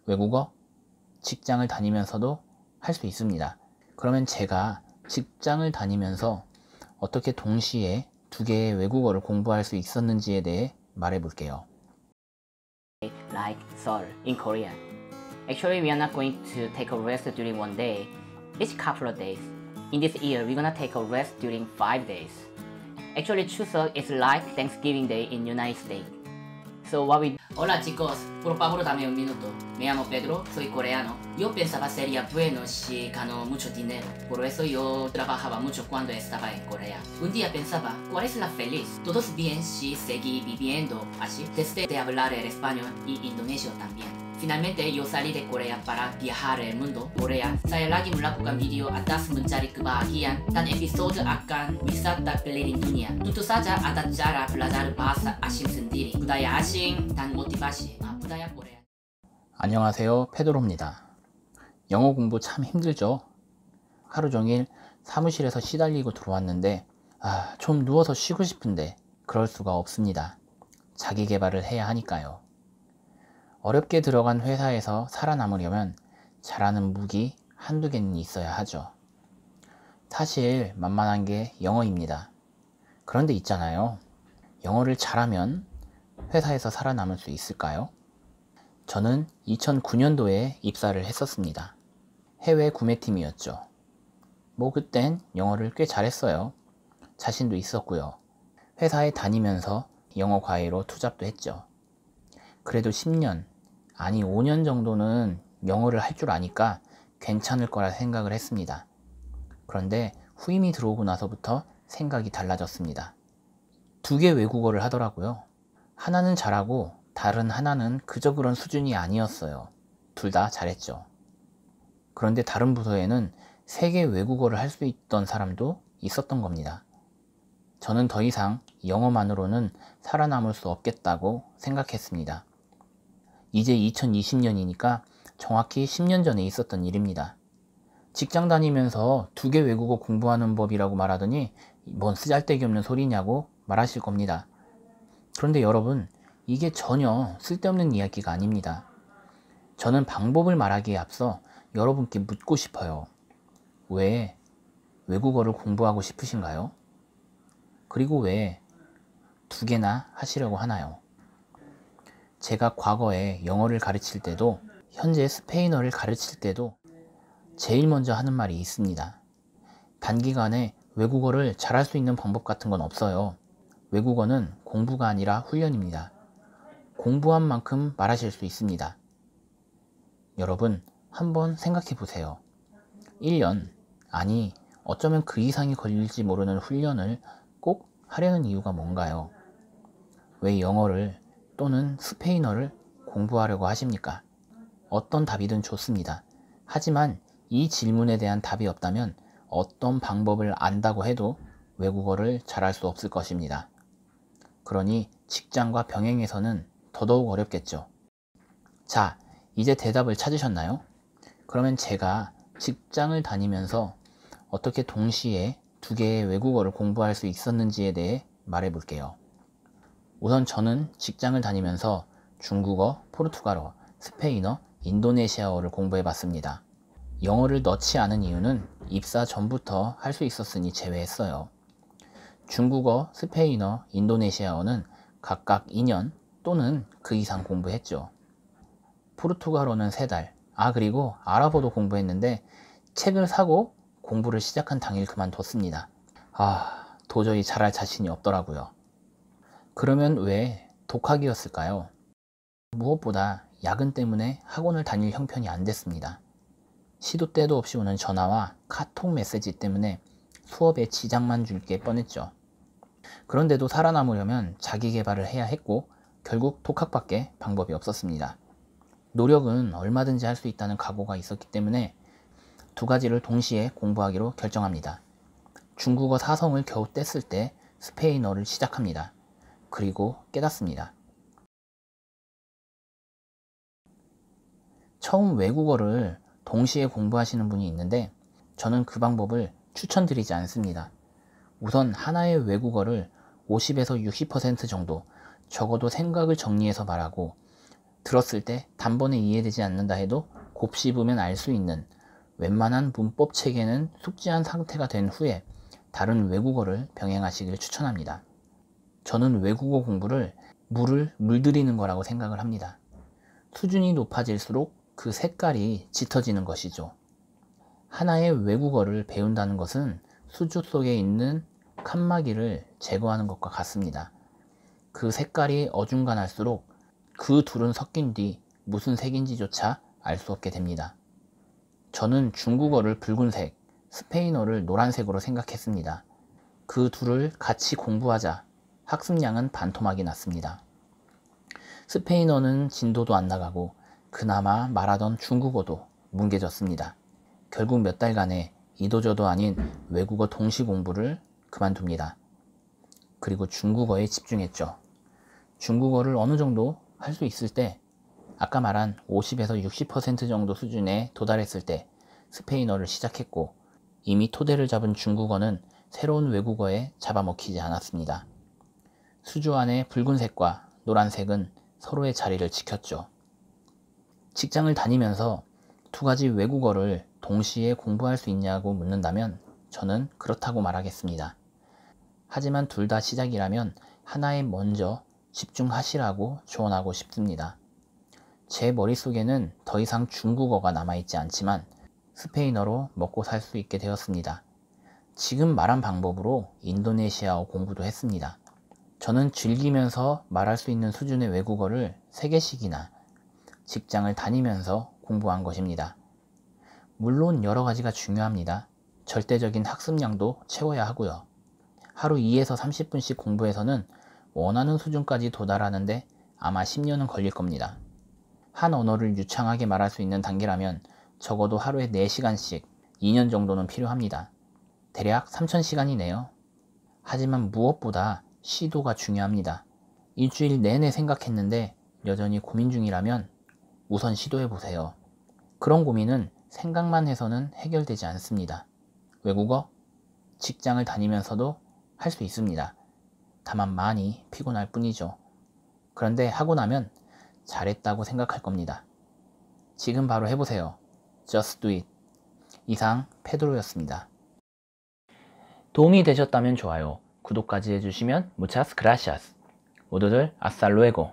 외국어, 직장을 다니면서도 할 수 있습니다. 그러면 제가 직장을 다니면서 어떻게 동시에 두 개의 외국어를 공부할 수 있었는지에 대해 말해 볼게요. Like Seoul in Korea. Actually, we are not going to take a rest during one day. Each couple of days. In this year, we're gonna take a rest during 5 days. Actually, Chuseok is like Thanksgiving Day in United States. So what we... Hola chicos, por favor dame un minuto. Me llamo Pedro, soy coreano. Yo pensaba sería bueno si ganó mucho dinero. Por eso yo trabajaba mucho cuando estaba en Corea. Un día pensaba, ¿cuál es la feliz? Todos bien si seguí viviendo así. Desde de hablar el español y indonesio también. Finalmente yo salí de Corea para viajar el mundo. Korea, saya lagi melakukan video atas mencari kebahagiaan dan episode akan wisata keliling dunia. Tentu saja ada cara belajar bahasa asing sendiri, budaya asing dan motivasi. budaya Korea. 안녕하세요, 페드로입니다. 영어 공부 참 힘들죠? 하루 종일 사무실에서 시달리고 들어왔는데 좀 누워서 쉬고 싶은데 그럴 수가 없습니다. 자기 개발을 해야 하니까요. 어렵게 들어간 회사에서 살아남으려면 잘하는 무기 한두 개는 있어야 하죠. 사실 만만한 게 영어입니다. 그런데 있잖아요. 영어를 잘하면 회사에서 살아남을 수 있을까요? 저는 2009년도에 입사를 했었습니다. 해외 구매팀이었죠. 그땐 영어를 꽤 잘했어요. 자신도 있었고요. 회사에 다니면서 영어 과외로 투잡도 했죠. 그래도 10년, 아니 5년 정도는 영어를 할 줄 아니까 괜찮을 거라 생각을 했습니다. 그런데 후임이 들어오고 나서부터 생각이 달라졌습니다. 두 개 외국어를 하더라고요. 하나는 잘하고 다른 하나는 그저 그런 수준이 아니었어요. 둘 다 잘했죠. 그런데 다른 부서에는 세 개 외국어를 할 수 있던 사람도 있었던 겁니다. 저는 더 이상 영어만으로는 살아남을 수 없겠다고 생각했습니다. 이제 2020년이니까 정확히 10년 전에 있었던 일입니다. 직장 다니면서 두 개 외국어 공부하는 법이라고 말하더니 뭔 쓰잘데기 없는 소리냐고 말하실 겁니다. 그런데 여러분, 이게 전혀 쓸데없는 이야기가 아닙니다. 저는 방법을 말하기에 앞서 여러분께 묻고 싶어요. 왜 외국어를 공부하고 싶으신가요? 그리고 왜 두 개나 하시려고 하나요? 제가 과거에 영어를 가르칠 때도 현재 스페인어를 가르칠 때도 제일 먼저 하는 말이 있습니다. 단기간에 외국어를 잘할 수 있는 방법 같은 건 없어요. 외국어는 공부가 아니라 훈련입니다. 공부한 만큼 말하실 수 있습니다. 여러분, 한번 생각해 보세요. 1년, 아니 어쩌면 그 이상이 걸릴지 모르는 훈련을 꼭 하려는 이유가 뭔가요? 왜 영어를 또는 스페인어를 공부하려고 하십니까? 어떤 답이든 좋습니다. 하지만 이 질문에 대한 답이 없다면 어떤 방법을 안다고 해도 외국어를 잘할 수 없을 것입니다. 그러니 직장과 병행해서는 더더욱 어렵겠죠. 자, 이제 대답을 찾으셨나요? 그러면 제가 직장을 다니면서 어떻게 동시에 두 개의 외국어를 공부할 수 있었는지에 대해 말해 볼게요. 우선 저는 직장을 다니면서 중국어, 포르투갈어, 스페인어, 인도네시아어를 공부해 봤습니다. 영어를 넣지 않은 이유는 입사 전부터 할 수 있었으니 제외했어요. 중국어, 스페인어, 인도네시아어는 각각 2년 또는 그 이상 공부했죠. 포르투갈어는 3달, 그리고 아랍어도 공부했는데 책을 사고 공부를 시작한 당일 그만뒀습니다. 도저히 잘할 자신이 없더라고요. 그러면 왜 독학이었을까요? 무엇보다 야근 때문에 학원을 다닐 형편이 안 됐습니다. 시도 때도 없이 오는 전화와 카톡 메시지 때문에 수업에 지장만 줄 게 뻔했죠. 그런데도 살아남으려면 자기 개발을 해야 했고 결국 독학밖에 방법이 없었습니다. 노력은 얼마든지 할 수 있다는 각오가 있었기 때문에 두 가지를 동시에 공부하기로 결정합니다. 중국어 4성을 겨우 뗐을 때 스페인어를 시작합니다. 그리고 깨닫습니다. 처음 외국어를 동시에 공부하시는 분이 있는데 저는 그 방법을 추천드리지 않습니다. 우선 하나의 외국어를 50에서 60% 정도 적어도 생각을 정리해서 말하고 들었을 때 단번에 이해되지 않는다 해도 곱씹으면 알 수 있는 웬만한 문법 체계는 숙지한 상태가 된 후에 다른 외국어를 병행하시길 추천합니다. 저는 외국어 공부를 물을 물들이는 거라고 생각을 합니다. 수준이 높아질수록 그 색깔이 짙어지는 것이죠. 하나의 외국어를 배운다는 것은 수주 속에 있는 칸막이를 제거하는 것과 같습니다. 그 색깔이 어중간할수록 그 둘은 섞인 뒤 무슨 색인지조차 알 수 없게 됩니다. 저는 중국어를 붉은색, 스페인어를 노란색으로 생각했습니다. 그 둘을 같이 공부하자 학습량은 반토막이 났습니다. 스페인어는 진도도 안 나가고 그나마 말하던 중국어도 뭉개졌습니다. 결국 몇 달간의 이도저도 아닌 외국어 동시 공부를 그만둡니다. 그리고 중국어에 집중했죠. 중국어를 어느 정도 할 수 있을 때, 아까 말한 50에서 60% 정도 수준에 도달했을 때 스페인어를 시작했고, 이미 토대를 잡은 중국어는 새로운 외국어에 잡아먹히지 않았습니다. 수주 안에 붉은색과 노란색은 서로의 자리를 지켰죠. 직장을 다니면서 두 가지 외국어를 동시에 공부할 수 있냐고 묻는다면 저는 그렇다고 말하겠습니다. 하지만 둘 다 시작이라면 하나에 먼저 집중하시라고 조언하고 싶습니다. 제 머릿속에는 더 이상 중국어가 남아있지 않지만 스페인어로 먹고 살 수 있게 되었습니다. 지금 말한 방법으로 인도네시아어 공부도 했습니다. 저는 즐기면서 말할 수 있는 수준의 외국어를 3개씩이나 직장을 다니면서 공부한 것입니다. 물론 여러 가지가 중요합니다. 절대적인 학습량도 채워야 하고요. 하루 2에서 30분씩 공부해서는 원하는 수준까지 도달하는데 아마 10년은 걸릴 겁니다. 한 언어를 유창하게 말할 수 있는 단계라면 적어도 하루에 4시간씩 2년 정도는 필요합니다. 대략 3000시간이네요. 하지만 무엇보다 시도가 중요합니다. 일주일 내내 생각했는데 여전히 고민 중이라면 우선 시도해보세요. 그런 고민은 생각만 해서는 해결되지 않습니다. 외국어, 직장을 다니면서도 할 수 있습니다. 다만 많이 피곤할 뿐이죠. 그런데 하고 나면 잘했다고 생각할 겁니다. 지금 바로 해보세요. Just do it. 이상 페드로였습니다. 도움이 되셨다면 좋아요, 구독까지 해주시면 muchas gracias. 모두들 hasta luego.